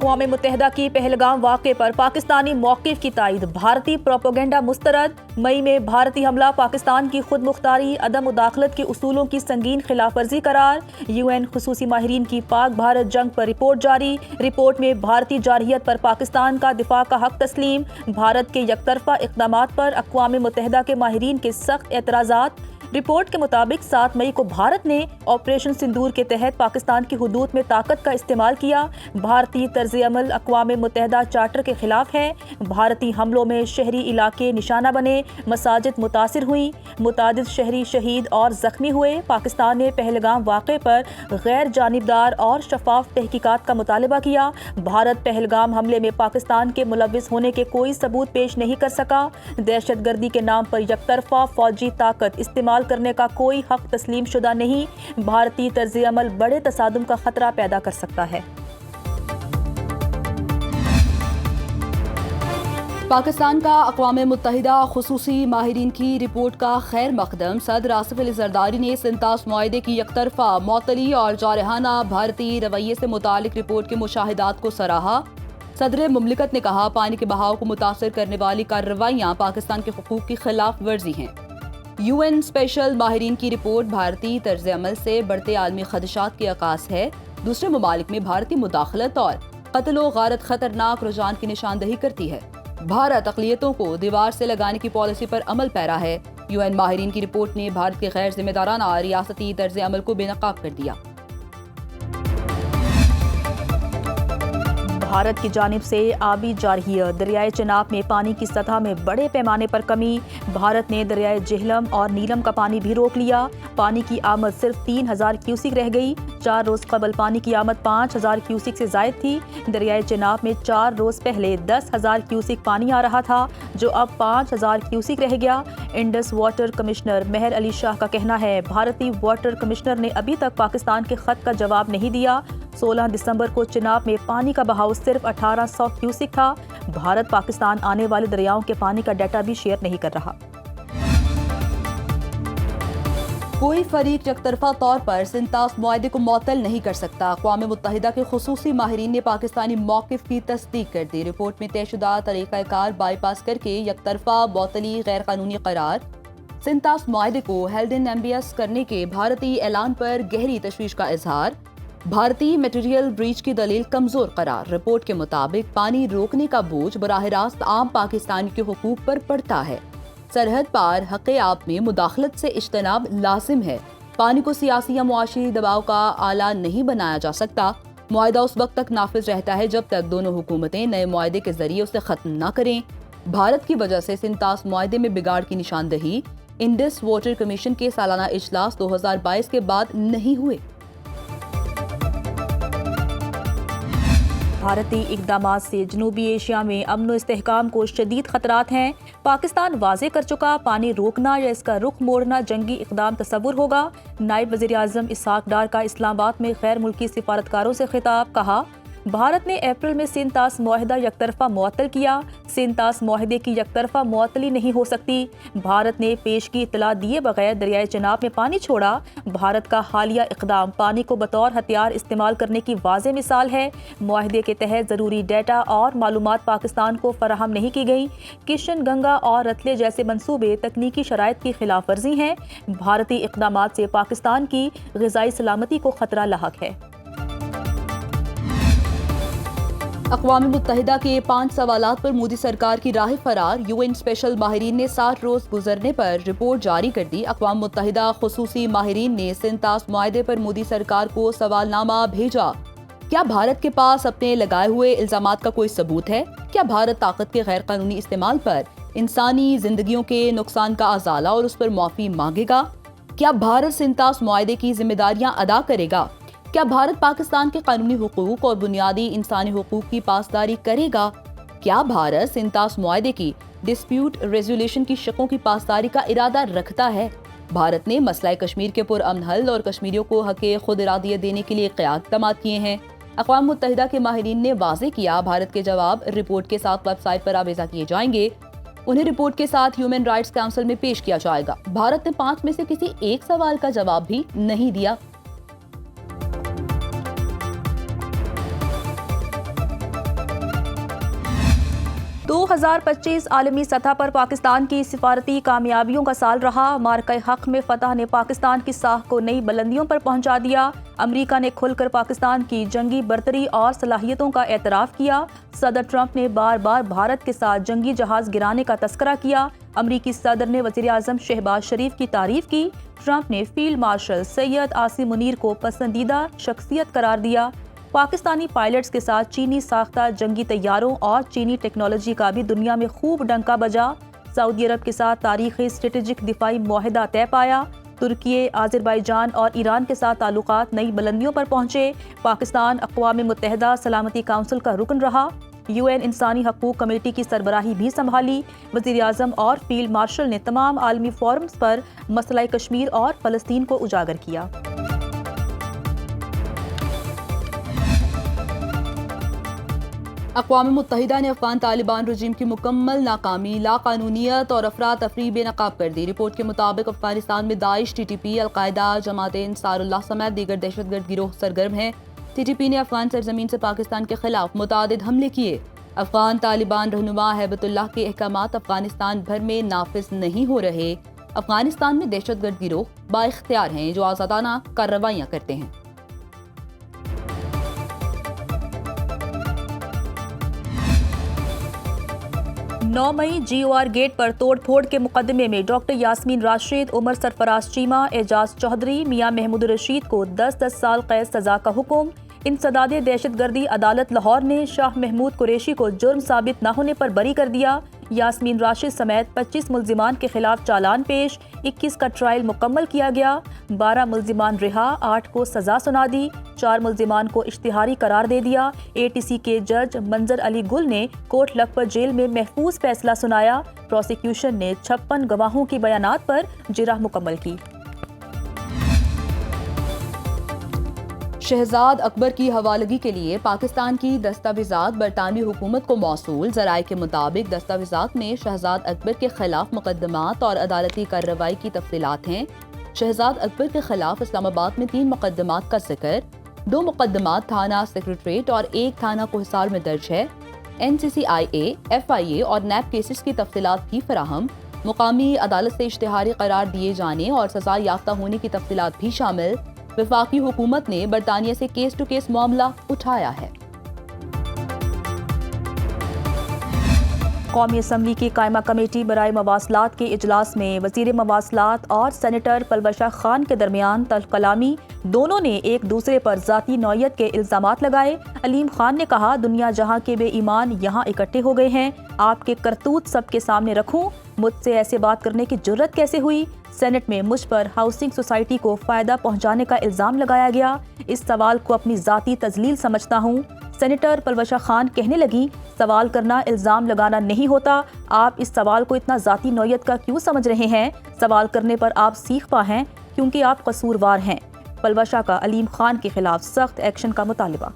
اقوام متحدہ کی پہلگام واقعے پر پاکستانی موقف کی تائید، بھارتی پروپیگنڈا مسترد۔ مئی میں بھارتی حملہ پاکستان کی خود مختاری، عدم مداخلت کے اصولوں کی سنگین خلاف ورزی قرار۔ UN خصوصی ماہرین کی پاک بھارت جنگ پر رپورٹ جاری۔ رپورٹ میں بھارتی جارحیت پر پاکستان کا دفاع کا حق تسلیم۔ بھارت کے یک طرفہ اقدامات پر اقوام متحدہ کے ماہرین کے سخت اعتراضات۔ رپورٹ کے مطابق 7 مئی کو بھارت نے آپریشن سندور کے تحت پاکستان کی حدود میں طاقت کا استعمال کیا۔ بھارتی طرز عمل اقوام متحدہ چارٹر کے خلاف ہے۔ بھارتی حملوں میں شہری علاقے نشانہ بنے، مساجد متاثر ہوئیں، متعدد شہری شہید اور زخمی ہوئے۔ پاکستان نے پہلگام واقعے پر غیر جانبدار اور شفاف تحقیقات کا مطالبہ کیا۔ بھارت پہلگام حملے میں پاکستان کے ملوث ہونے کے کوئی ثبوت پیش نہیں کر سکا۔ دہشت گردی کے نام پر یک طرفہ فوجی طاقت استعمال کرنے کا کوئی حق تسلیم شدہ نہیں۔ بھارتی طرز عمل بڑے تصادم کا خطرہ پیدا کر سکتا ہے۔ پاکستان کا اقوام متحدہ خصوصی ماہرین کی رپورٹ کا خیر مقدم۔ صدر آصف علی زرداری نے سنتاس معاہدے کی یک طرفہ معطلی اور جارحانہ بھارتی رویے سے متعلق رپورٹ کے مشاہدات کو سراہا۔ صدر مملکت نے کہا، پانی کے بہاؤ کو متاثر کرنے والی کارروائیاں پاکستان کے حقوق کی خلاف ورزی ہیں۔ UN اسپیشل ماہرین کی رپورٹ بھارتی طرز عمل سے بڑھتے عالمی خدشات کی عکاس ہے۔ دوسرے ممالک میں بھارتی مداخلت اور قتل و غارت خطرناک رجحان کی نشاندہی کرتی ہے۔ بھارت اقلیتوں کو دیوار سے لگانے کی پالیسی پر عمل پیرا ہے۔ UN ماہرین کی رپورٹ نے بھارت کے غیر ذمہ دارانہ ریاستی طرز عمل کو بے نقاب کر دیا۔ بھارت کی جانب سے آبی جارحیت، دریائے چناب میں پانی کی سطح میں بڑے پیمانے پر کمی۔ بھارت نے دریائے جہلم اور نیلم کا پانی بھی روک لیا۔ پانی کی آمد صرف 3000 کیوسک رہ گئی۔ 4 روز قبل پانی کی آمد 5000 کیوسک سے زائد تھی۔ دریائے چناب میں 4 روز پہلے 10,000 کیوسک پانی آ رہا تھا، جو اب 5000 کیوسک رہ گیا۔ Indus water commissioner Mehr Ali Shah کا کہنا ہے، بھارتی واٹر کمشنر نے ابھی تک پاکستان کے خط کا جواب نہیں دیا۔ 16 دسمبر کو چناب میں پانی کا بہاؤ صرف 1800 کیوسک تھا۔ بھارت پاکستان آنے والے دریاؤں کے پانی کا ڈیٹا بھی شیئر نہیں کر رہا۔ کوئی فریق یک طرفہ طور پر سنتاس معاہدے کو معطل نہیں کر سکتا۔ اقوام متحدہ کے خصوصی ماہرین نے پاکستانی موقف کی تصدیق کر دی۔ رپورٹ میں طے شدہ طریقہ کار بائی پاس کر کے یک طرفہ معطلی غیر قانونی قرار۔ سنتاس معاہدے کو ہیلڈن ایمبیس کرنے کے بھارتی اعلان پر گہری تشویش کا اظہار۔ بھارتی میٹیریل بریچ کی دلیل کمزور قرار۔ رپورٹ کے مطابق پانی روکنے کا بوجھ براہ راست عام پاکستانی کے حقوق پر پڑتا ہے۔ سرحد پار حق آب میں مداخلت سے اجتناب لازم ہے۔ پانی کو سیاسی یا معاشی دباؤ کا آلہ نہیں بنایا جا سکتا۔ معاہدہ اس وقت تک نافذ رہتا ہے جب تک دونوں حکومتیں نئے معاہدے کے ذریعے اسے ختم نہ کریں۔ بھارت کی وجہ سے سنتاس معاہدے میں بگاڑ کی نشاندہی۔ انڈس واٹر کمیشن کے سالانہ اجلاس 2022 کے بعد نہیں ہوئے۔ بھارتی اقدامات سے جنوبی ایشیا میں امن و استحکام کو شدید خطرات ہیں۔ پاکستان واضح کر چکا، پانی روکنا یا اس کا رخ موڑنا جنگی اقدام تصور ہوگا۔ نائب وزیر اعظم اسحاق ڈار کا اسلام آباد میں غیر ملکی سفارتکاروں سے خطاب، کہا، بھارت نے اپریل میں سنتاس معاہدہ یک طرفہ معطل کیا۔ سنتاس معاہدے کی یک طرفہ معطلی نہیں ہو سکتی۔ بھارت نے پیش کی اطلاع دیے بغیر دریائے چناب میں پانی چھوڑا۔ بھارت کا حالیہ اقدام پانی کو بطور ہتھیار استعمال کرنے کی واضح مثال ہے۔ معاہدے کے تحت ضروری ڈیٹا اور معلومات پاکستان کو فراہم نہیں کی گئی۔ کشن گنگا اور رتلے جیسے منصوبے تکنیکی شرائط کی خلاف ورزی ہیں۔ بھارتی اقدامات سے پاکستان کی غذائی سلامتی کو خطرہ لاحق ہے۔ اقوام متحدہ کے 5 سوالات پر مودی سرکار کی راہ فرار۔ UN اسپیشل ماہرین نے 60 روز گزرنے پر رپورٹ جاری کر دی۔ اقوام متحدہ خصوصی ماہرین نے سنتاس معاہدے پر مودی سرکار کو سوال نامہ بھیجا۔ کیا بھارت کے پاس اپنے لگائے ہوئے الزامات کا کوئی ثبوت ہے؟ کیا بھارت طاقت کے غیر قانونی استعمال پر انسانی زندگیوں کے نقصان کا ازالہ اور اس پر معافی مانگے گا؟ کیا بھارت سنتاس معاہدے کی ذمہ داریاں ادا کرے گا؟ کیا بھارت پاکستان کے قانونی حقوق اور بنیادی انسانی حقوق کی پاسداری کرے گا؟ کیا بھارت سنتاس معاہدے کی ڈسپیوٹ ریزولیوشن کی شقوں کی پاسداری کا ارادہ رکھتا ہے؟ بھارت نے مسئلہ کشمیر کے پرامن حل اور کشمیریوں کو حق خود ارادیت دینے کے لیے کیا اقدامات کیے ہیں؟ اقوام متحدہ کے ماہرین نے واضح کیا، بھارت کے جواب رپورٹ کے ساتھ ویب سائٹ پر آویزہ کیے جائیں گے۔ انہیں رپورٹ کے ساتھ ہیومن رائٹس کونسل میں پیش کیا جائے گا۔ بھارت نے 5 میں سے کسی ایک سوال کا جواب بھی نہیں دیا۔ 2025 عالمی سطح پر پاکستان کی سفارتی کامیابیوں کا سال رہا۔ مارکہ حق میں فتح نے پاکستان کی ساکھ کو نئی بلندیوں پر پہنچا دیا۔ امریکہ نے کھل کر پاکستان کی جنگی برتری اور صلاحیتوں کا اعتراف کیا۔ صدر ٹرمپ نے بار بار بھارت کے ساتھ جنگی جہاز گرانے کا تذکرہ کیا۔ امریکی صدر نے وزیر اعظم شہباز شریف کی تعریف کی۔ ٹرمپ نے فیلڈ مارشل سید عاصم منیر کو پسندیدہ شخصیت قرار دیا۔ پاکستانی پائلٹس کے ساتھ چینی ساختہ جنگی طیاروں اور چینی ٹیکنالوجی کا بھی دنیا میں خوب ڈنکا بجا۔ سعودی عرب کے ساتھ تاریخی اسٹریٹجک دفاعی معاہدہ طے پایا۔ ترکی، آذربائیجان اور ایران کے ساتھ تعلقات نئی بلندیوں پر پہنچے۔ پاکستان اقوام متحدہ سلامتی کونسل کا رکن رہا۔ UN انسانی حقوق کمیٹی کی سربراہی بھی سنبھالی۔ وزیر اعظم اور فیلڈ مارشل نے تمام عالمی فورمز پر مسئلہ کشمیر اور فلسطین کو اجاگر کیا۔ اقوام متحدہ نے افغان طالبان رجیم کی مکمل ناکامی، لاقانونیت اور افراتفری بے نقاب کر دی۔ رپورٹ کے مطابق افغانستان میں داعش، TTP، القاعدہ، جماعت انصار اللہ سمیت دیگر دہشت گرد گروہ سرگرم ہیں۔ TTP نے افغان سرزمین سے پاکستان کے خلاف متعدد حملے کیے۔ افغان طالبان رہنما ہیبت اللہ کے احکامات افغانستان بھر میں نافذ نہیں ہو رہے۔ افغانستان میں دہشت گرد گروہ بااختیار ہیں جو آزادانہ کارروائیاں کرتے ہیں۔ 9 مئی GOR گیٹ پر توڑ پھوڑ کے مقدمے میں ڈاکٹر یاسمین راشد، عمر سرفراز چیمہ، اعجاز چودھری، میاں محمود رشید کو 10 سال قید سزا کا حکم۔ انسداد دہشت گردی عدالت لاہور نے شاہ محمود قریشی کو جرم ثابت نہ ہونے پر بری کر دیا۔ یاسمین راشد سمیت 25 ملزمان کے خلاف چالان پیش، 21 کا ٹرائل مکمل کیا گیا۔ 12 ملزمان رہا، 8 کو سزا سنا دی، 4 ملزمان کو اشتہاری قرار دے دیا۔ ATC کے جج منظر علی گل نے کوٹ لکھپت جیل میں محفوظ فیصلہ سنایا۔ پروسیکیوشن نے 56 گواہوں کی بیانات پر جرح مکمل کی۔ شہزاد اکبر کی حوالگی کے لیے پاکستان کی دستاویزات برطانوی حکومت کو موصول۔ ذرائع کے مطابق دستاویزات میں شہزاد اکبر کے خلاف مقدمات اور عدالتی کارروائی کی تفصیلات ہیں۔ شہزاد اکبر کے خلاف اسلام آباد میں 3 مقدمات کا ذکر، 2 مقدمات تھانہ سیکریٹریٹ اور 1 تھانہ کوہسار میں درج ہے۔ NCCIA، FIA اور نیب کیسز کی تفصیلات بھی فراہم۔ مقامی عدالت سے اشتہاری قرار دیے جانے اور سزا یافتہ ہونے کی تفصیلات بھی شامل۔ وفاقی حکومت نے برطانیہ سے کیس ٹو کیس معاملہ اٹھایا ہے۔ قومی اسمبلی کی قائمہ کمیٹی برائے مواصلات کے اجلاس میں وزیر مواصلات اور سینیٹر پلوشہ خان کے درمیان تلخ کلامی، دونوں نے ایک دوسرے پر ذاتی نوعیت کے الزامات لگائے۔ علیم خان نے کہا، دنیا جہاں کے بے ایمان یہاں اکٹھے ہو گئے ہیں، آپ کے کرتوت سب کے سامنے رکھوں، مجھ سے ایسے بات کرنے کی جرت کیسے ہوئی؟ سینٹ میں مجھ پر ہاؤسنگ سوسائٹی کو فائدہ پہنچانے کا الزام لگایا گیا، اس سوال کو اپنی ذاتی تذلیل سمجھتا ہوں۔ سینیٹر پلوشہ خان کہنے لگیں، سوال کرنا الزام لگانا نہیں ہوتا، آپ اس سوال کو اتنا ذاتی نوعیت کا کیوں سمجھ رہے ہیں؟ سوال کرنے پر آپ سیکھ پا ہیں کیونکہ آپ قصوروار ہیں۔ پلوشہ کا علیم خان کے خلاف سخت ایکشن کا مطالبہ۔